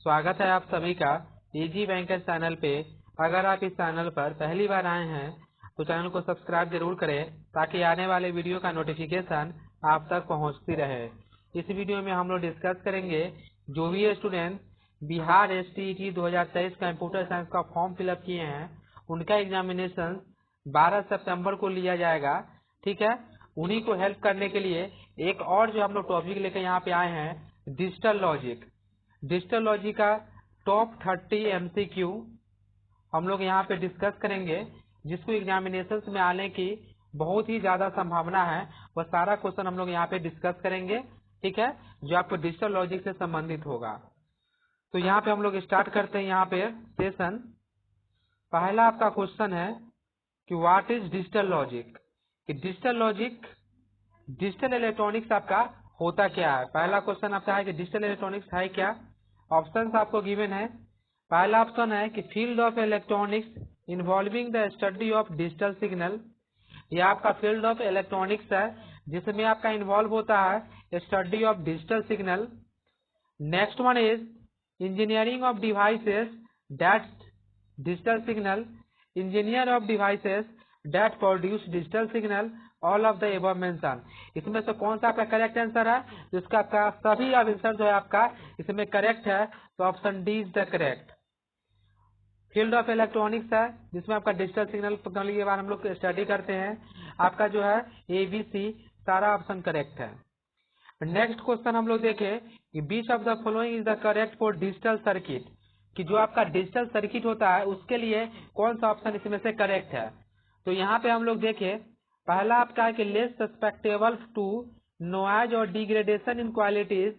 स्वागत है आप सभी का इजी बैंकर चैनल पे। अगर आप इस चैनल पर पहली बार आए हैं तो चैनल को सब्सक्राइब जरूर करें ताकि आने वाले वीडियो का नोटिफिकेशन आप तक पहुंचती रहे। इस वीडियो में हम लोग डिस्कस करेंगे जो भी student Bihar STET 2023 computer science का फॉर्म फिलअप किए हैं उनका एग्जामिनेशन 12 सितंबर को लिया जाएगा। ठीक है, उन्हीं को हेल्प करने के लिए एक और जो हम लोग टॉपिक लेकर यहाँ पे आए हैं डिजिटल लॉजिक। डिजिटल लॉजिक का टॉप 30 MCQ हम लोग यहाँ पे डिस्कस करेंगे, जिसको एग्जामिनेशन में आने की बहुत ही ज्यादा संभावना है। वह सारा क्वेश्चन हम लोग यहाँ पे डिस्कस करेंगे। ठीक है, जो आपको डिजिटल लॉजिक से संबंधित होगा। तो यहाँ पे हम लोग स्टार्ट करते हैं यहाँ पे सेशन। पहला आपका क्वेश्चन है कि what is digital logic. Digital logic digital electronics आपका होता क्या है। पहला क्वेश्चन आपका है कि डिजिटल इलेक्ट्रॉनिक्स है क्या। ऑप्शंस आपको गिवन है। पहला ऑप्शन है कि field of electronics involving the study of digital signal. यह आपका फील्ड ऑफ इलेक्ट्रॉनिक्स है जिसमें आपका इन्वॉल्व होता है study of digital signal. Next one is engineering of devices that digital signal, engineer of devices that produce digital signal, all of the above mention. इसमें से कौन सा आपका करेक्ट आंसर है, जिसका आपका सभी आंसर जो है आपका इसमें करेक्ट है, तो option D is the correct. Field of electronics है जिसमें आपका डिजिटल सिग्नल टेक्नोलॉजी के बारे में हम लोग स्टडी करते हैं। आपका जो है ABC सारा ऑप्शन करेक्ट है। नेक्स्ट क्वेश्चन हम लोग देखें कि which of the following is the correct for digital circuit, कि जो आपका डिजिटल सर्किट होता है उसके लिए कौन सा ऑप्शन इसमें से करेक्ट है। तो यहाँ पे हम लोग देखें, पहला आपका है कि लेस सस्पेक्टेबल टू नॉइज और degradation in qualities,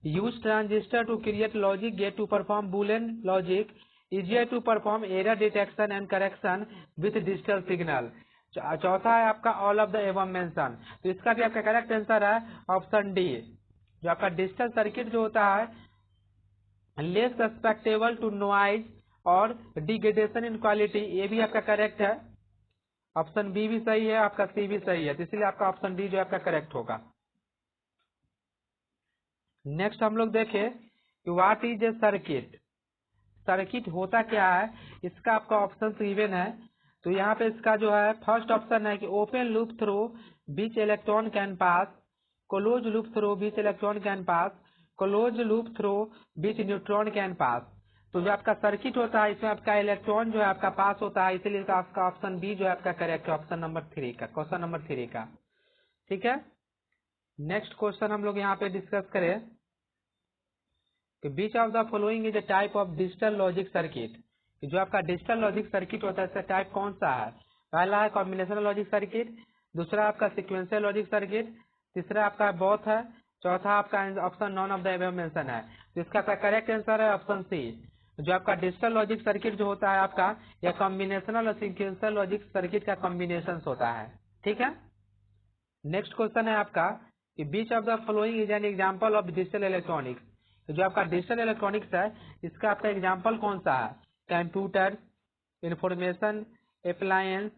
use transistor to create logic gate to perform boolean logic, easier to perform error detection and correction with digital signal. चौथा है आपका all of the above mention. तो इसका भी आपका correct answer है option D. जो आपका डिजिटल सर्किट जो होता है लेस सस्पेक्टेबल टू नॉइज और डिग्रेडेशन इन क्वालिटी, ये भी आपका करेक्ट है। ऑप्शन बी भी सही है, आपका सी भी सही है, तो इसलिए आपका ऑप्शन डी जो आपका करेक्ट होगा। नेक्स्ट हम लोग देखें कि what is A circuit. Circuit होता क्या है, इसका आपका ऑप्शन गिवन है। तो यहाँ पे इसका जो है फर्स्ट ऑप्शन है कि open loop through beach electron can pass, close loop through beach electron can pass, close loop through beach neutron can pass. तो जो आपका सर्किट होता है इसमें आपका इलेक्ट्रॉन जो है आपका पास होता है, इसीलिए आपका ऑप्शन बी जो है आपका करेक्ट है, ऑप्शन नंबर 3 का, क्वेश्चन नंबर 3 का। ठीक है, नेक्स्ट क्वेश्चन हम लोग यहाँ पे डिस्कस करें कि which of the following is a type of digital logic circuit. जो आपका डिजिटल लॉजिक सर्किट होता है इसका टाइप कौन सा है। पहला है कॉम्बिनेशनल लॉजिक सर्किट, दूसरा आपका सीक्वेंशियल लॉजिक सर्किट, तीसरा आपका बोथ है, चौथा आपका option none of the above mention है। तो इसका करेक्ट आंसर है ऑप्शन सी। जो आपका डिजिटल लॉजिक सर्किट जो होता है आपका यह कॉम्बिनेशनल और सीक्वेंशियल लॉजिक सर्किट का कॉम्बिनेशन होता है। ठीक है, नेक्स्ट क्वेश्चन है आपका कि which of the following is an example of digital electronics. जो आपका डिजिटल इलेक्ट्रॉनिक्स है इसका आपका एग्जांपल कौन सा है। Computer, information appliance,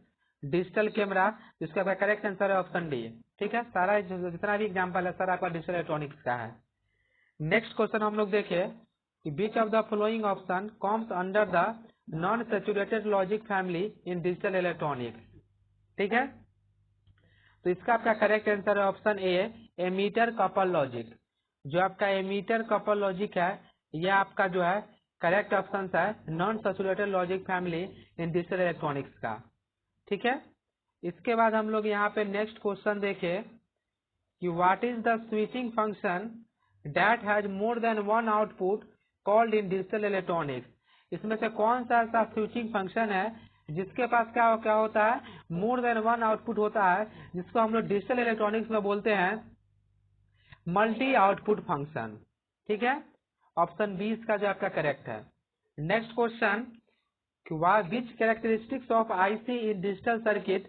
digital camera. इसका आपका करेक्ट आंसर है ऑप्शन डी। ठीक है, सारा जितना भी एग्जांपल है सारा आपका डिजिटल इलेक्ट्रॉनिक्स का है। नेक्स्ट क्वेश्चन हम लोग देखें कि which of the following option comes under the non saturated logic family in digital electronics. ठीक है, तो इसका आपका करेक्ट आंसर है option A, emitter couple logic. जो आपका एमीटर कपल लॉजिक है यह आपका जो है करेक्ट ऑप्शन है non saturated logic family in digital electronics का। ठीक है, इसके बाद हम लोग यहाँ पे नेक्स्ट क्वेश्चन देखें कि what is the switching function that has more than one output called in digital electronics. इसमें से कौन सा ऐसा स्विचिंग फंक्शन है जिसके पास क्या होता है, मोर देन वन आउटपुट होता है, जिसको हम लोग डिजिटल इलेक्ट्रॉनिक्स में बोलते हैं मल्टी आउटपुट फंक्शन। ठीक है, ऑप्शन 20 का जो आपका करेक्ट है। Next question, which characteristics of IC in digital circuit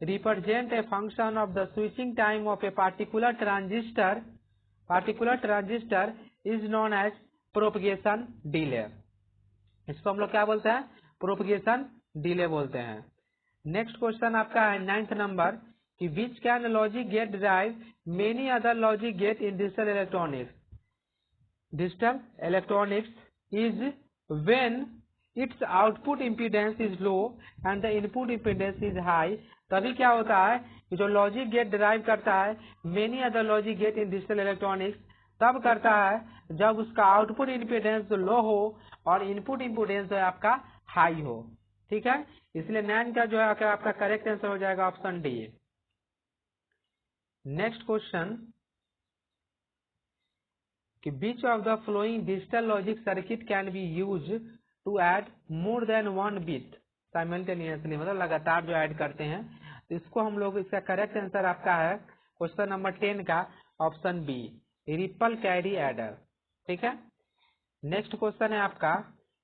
represent a function of the switching time of a particular transistor is known as propagation delay. इसको हम लोग क्या बोलते हैं, प्रोपगेशन डिले बोलते हैं। नेक्स्ट क्वेश्चन आपका है 9th नंबर कि which can logic gate drive many other logic gate in digital electronics. digital electronics is when its output impedance is low and the input impedance is high। तभी क्या होता है कि जो logic gate derive करता है many other logic gate in digital electronics तब करता है जब उसका आउटपुट इम्पीडेंस लो हो और इनपुट इम्पीडेंस जो है आपका हाई हो। ठीक है, इसलिए नैन का जो है आपका करेक्ट आंसर हो जाएगा ऑप्शन डी। नेक्स्ट क्वेश्चन कि which of the following digital logic circuit can be use to add more than one bit simultaneously, मतलब लगातार जो ऐड करते हैं। तो इसको हम लोग, इसका करेक्ट आंसर आपका है क्वेश्चन नंबर 10 का option B, ripple carry adder. ठीक है, नेक्स्ट क्वेश्चन है आपका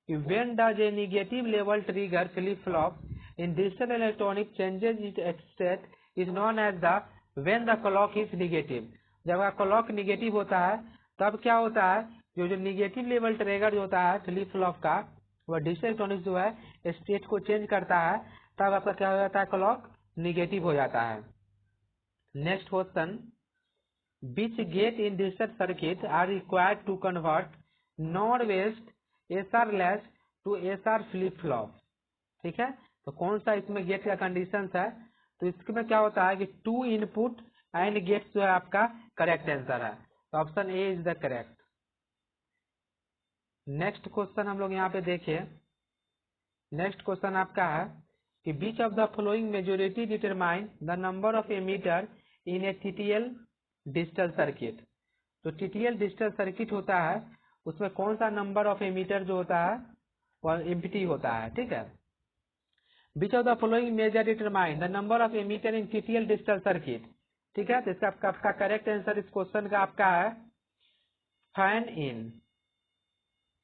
कि when does a negative level trigger flip flop in digital electronic changes its state is known as the when the clock is negative. जब clock negative होता है तब क्या होता है, जो निगेटिव लेवल ट्रिगर होता है फ्लिप फ्लॉप का, वह डिजिटल इलेक्ट्रॉनिक्स जो है स्टेट को चेंज करता है, तब आपका क्या हो जाता है, क्लॉक निगेटिव हो जाता है। Next question, which gate in digital circuit are required to convert NOR based SR latch to SR flip flop। ठीक है, तो कौन सा इसमें गेट का कंडीशन है, तो इसमें क्या होता है कि 2 इनपुट एंड गेट जो है आपका करेक्ट आंसर है, तो option A is the correct. Next question हम लोग यहाँ पे देखिए, नेक्स्ट क्वेश्चन आपका है कि which of the following majority determine the number of emitter in a TTL digital circuit. तो टीटीएल डिजिटल सर्किट होता है, उसमें कौन सा नंबर ऑफ एमीटर जो होता है वह एम्प्टी होता है। ठीक है, which of the following major determine the number of emitter in TTL digital circuit. ठीक है, तो इसका आपका करेक्ट आंसर इस क्वेश्चन का आपका है फैन इन,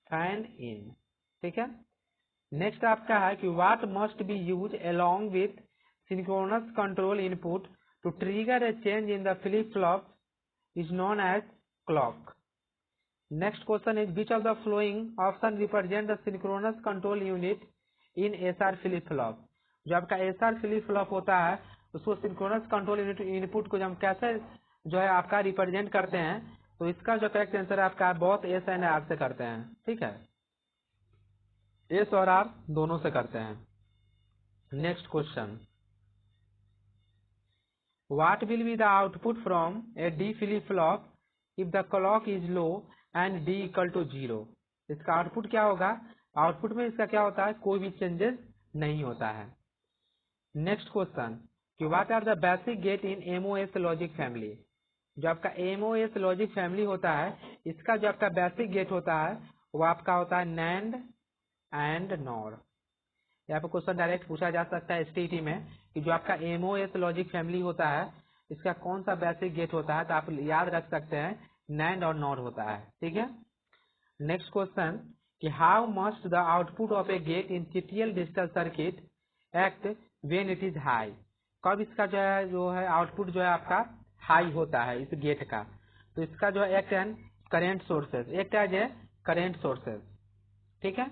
फैन इन। ठीक है, नेक्स्ट आपका है कि what must be use along with synchronous control input to trigger a change in the flip flop is known as clock। Next question is which of the following option represent the synchronous control unit in SR flip flop। जो आपका SR flip flop होता है उसको synchronous control unit input को हम कैसे जो है आपका रिप्रेजेंट करते हैं, तो इसका जो करेक्ट आंसर है आपका बहुत एस एंड आर से करते हैं। ठीक है, एस और आर दोनों से करते हैं। Next question, what will be the output from a D flip flop if the clock is low and D equal to 0। इसका आउटपुट क्या होगा, आउटपुट में इसका क्या होता है, कोई भी चेंजेस नहीं होता है। नेक्स्ट क्वेश्चन कि what are the basic gate in MOS logic family. जो आपका एमओएस लॉजिक फैमिली होता है, इसका जो आपका बेसिक गेट होता है वो आपका होता है नैंड एंड नॉर। यहाँ पे क्वेश्चन डायरेक्ट पूछा जा सकता है एसटीटी में कि जो आपका एमओएस लॉजिक फैमिली होता है इसका कौन सा बेसिक गेट होता है, तो आप याद रख सकते हैं नैंड और नॉर होता है। ठीक है, नेक्स्ट क्वेश्चन कि how must the output of A get in TTL digital circuit act when it is high. कब इसका जो है आउटपुट जो है आपका हाई होता है इस गेट का, तो इसका जो है act and current sources, act as a current sources. ठीक है,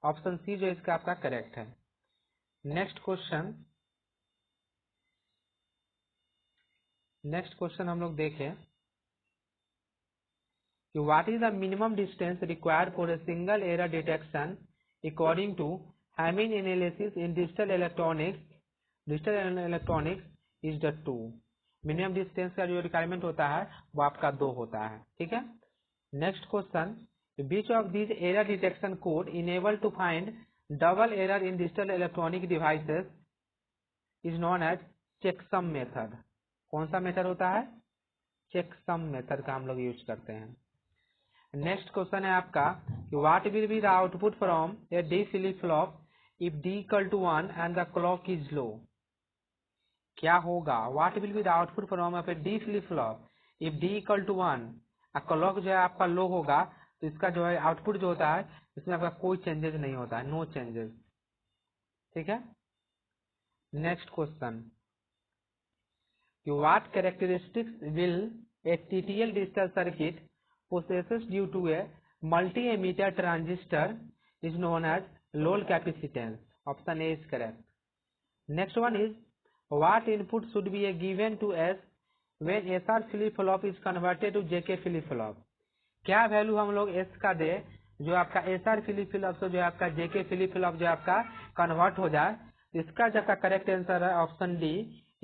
ऑप्शन सी जो इसका आपका करेक्ट है। नेक्स्ट क्वेश्चन, नेक्स्ट क्वेश्चन हम लोग देखें कि what is the minimum distance required for a single error detection according to Hamming analysis in digital electronics. Digital electronics is the 2। Minimum distance का जो रिक्वायरमेंट होता है वो आपका 2 होता है। ठीक है, next question, which of these error detection code enable to find double error in digital electronic devices is known as checksum method। कौन सा मेथड होता है, checksum मेथड का हम लोग यूज करते हैं। नेक्स्ट क्वेश्चन है आपका कि what will be the output from a D flip flop if D equal to 1 and the clock is low. क्या होगा, what will be the output from a D flip flop if D equal to 1 clock जो है आपका लो होगा, तो इसका जो है आउटपुट जो होता है इसमें आपका कोई चेंजेस नहीं होता है, नो चेंजेस। ठीक है, नेक्स्ट क्वेश्चन कि what characteristics will a TTL digital circuit possesses due to a multi emitter transistor is known as load capacitance। option A is correct। next one is what input should be given to S when SR flip flop is converted to JK flip flop। क्या value हम लोग S का दे जो आपका SR flip flop से जो आपका JK flip flop जो आपका कन्वर्ट हो जाए। इसका जो आपका करेक्ट आंसर है ऑप्शन डी।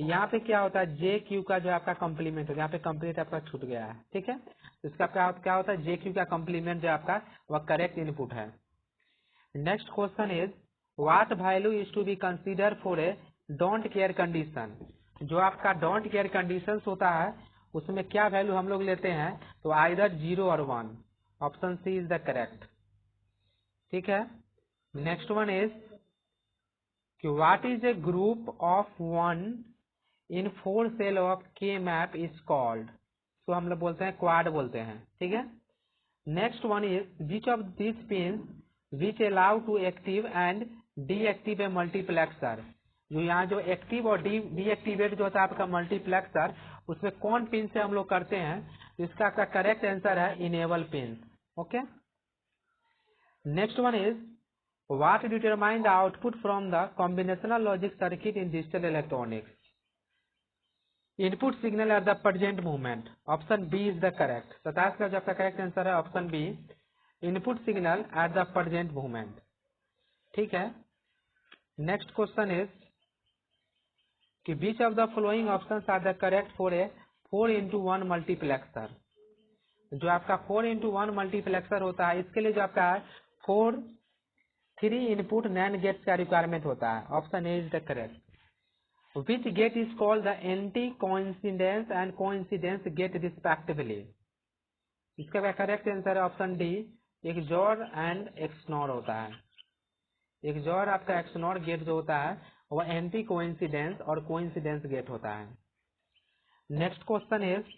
यहाँ पे क्या होता है जे क्यू का जो आपका कॉम्प्लीमेंट हो, यहाँ पे कंप्लीट आपका छूट गया है। ठीक है, इसका क्या होता है जे क्यू का कॉम्प्लीमेंट जो आपका वह करेक्ट इनपुट है। Next question is what value is to be consider for a don't care condition. जो आपका डोंट केयर कंडीशन होता है उसमें क्या वैल्यू हम लोग लेते हैं, तो आइदर 0 और 1। Option C is the correct. ठीक है, नेक्स्ट वन इज कि what is a group of 1 in 4 cell of K map is called. तो हम लोग बोलते हैं क्वाड बोलते हैं। ठीक है, next one is which of this pins which allow to active and deactive a multiplexer. जो यहाँ जो एक्टिव और डीएक्टिवेट जो होता है आपका मल्टीप्लेक्सर, उसमें कौन पिन से हम लोग करते हैं, तो इसका आपका करेक्ट आंसर है enable pin. Okay, next one is what determine the output from the combinational logic circuit in digital electronics. Input signal at the present movement. Option B is the correct. 27 का जो आपका correct answer है option B, input signal at the present movement. ठीक है, next question is कि which of the following options are the correct for a 4x1 multiplexer. जो आपका 4x1 multiplexer होता है इसके लिए जो आपका 3 इनपुट नैंड गेट्स का रिक्वायरमेंट होता है। Option A is the correct. Which gate is called the anti-coincidence and coincidence gate respectively? इसका करेक्ट आंसर है ऑप्शन डी, एक जॉर एंड एक्सनॉर होता है। एक जॉर आपका एक्सनॉर गेट जो होता है वह एंटी कोइंसिडेंस और कोइंसिडेंस गेट होता है। Next question is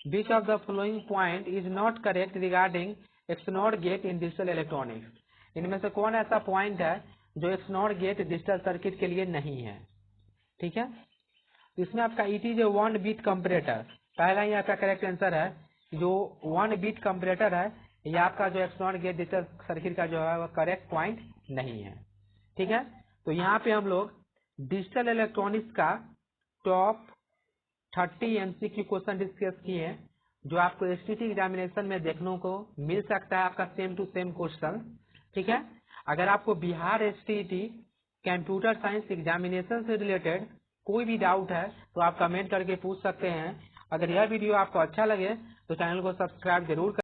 which of the following point is not correct regarding XNOR gate in digital electronics. इनमें से कौन ऐसा पॉइंट है जो एक्सनॉर गेट डिजिटल सर्किट के लिए नहीं है। ठीक है, इसमें आपका it is a 1 bit comparator. पहला ही आपका करेक्ट आंसर है, जो 1 बिट कंपैरेटर है ये आपका जो एक्सनॉर गेट डिजिटल सर्किट का जो है वह करेक्ट पॉइंट नहीं है। ठीक है, तो यहाँ पे हम लोग डिजिटल इलेक्ट्रॉनिक्स का टॉप 30 एमसीक्यू क्वेश्चन डिस्कस किए हैं, जो आपको एसटीटी एग्जामिनेशन में देखने को मिल सकता है आपका सेम टू सेम क्वेश्चन। ठीक है, अगर आपको Bihar STT computer science examination से रिलेटेड कोई भी डाउट है तो आप कमेंट करके पूछ सकते हैं। अगर यह वीडियो आपको अच्छा लगे तो चैनल को सब्सक्राइब जरूर करें।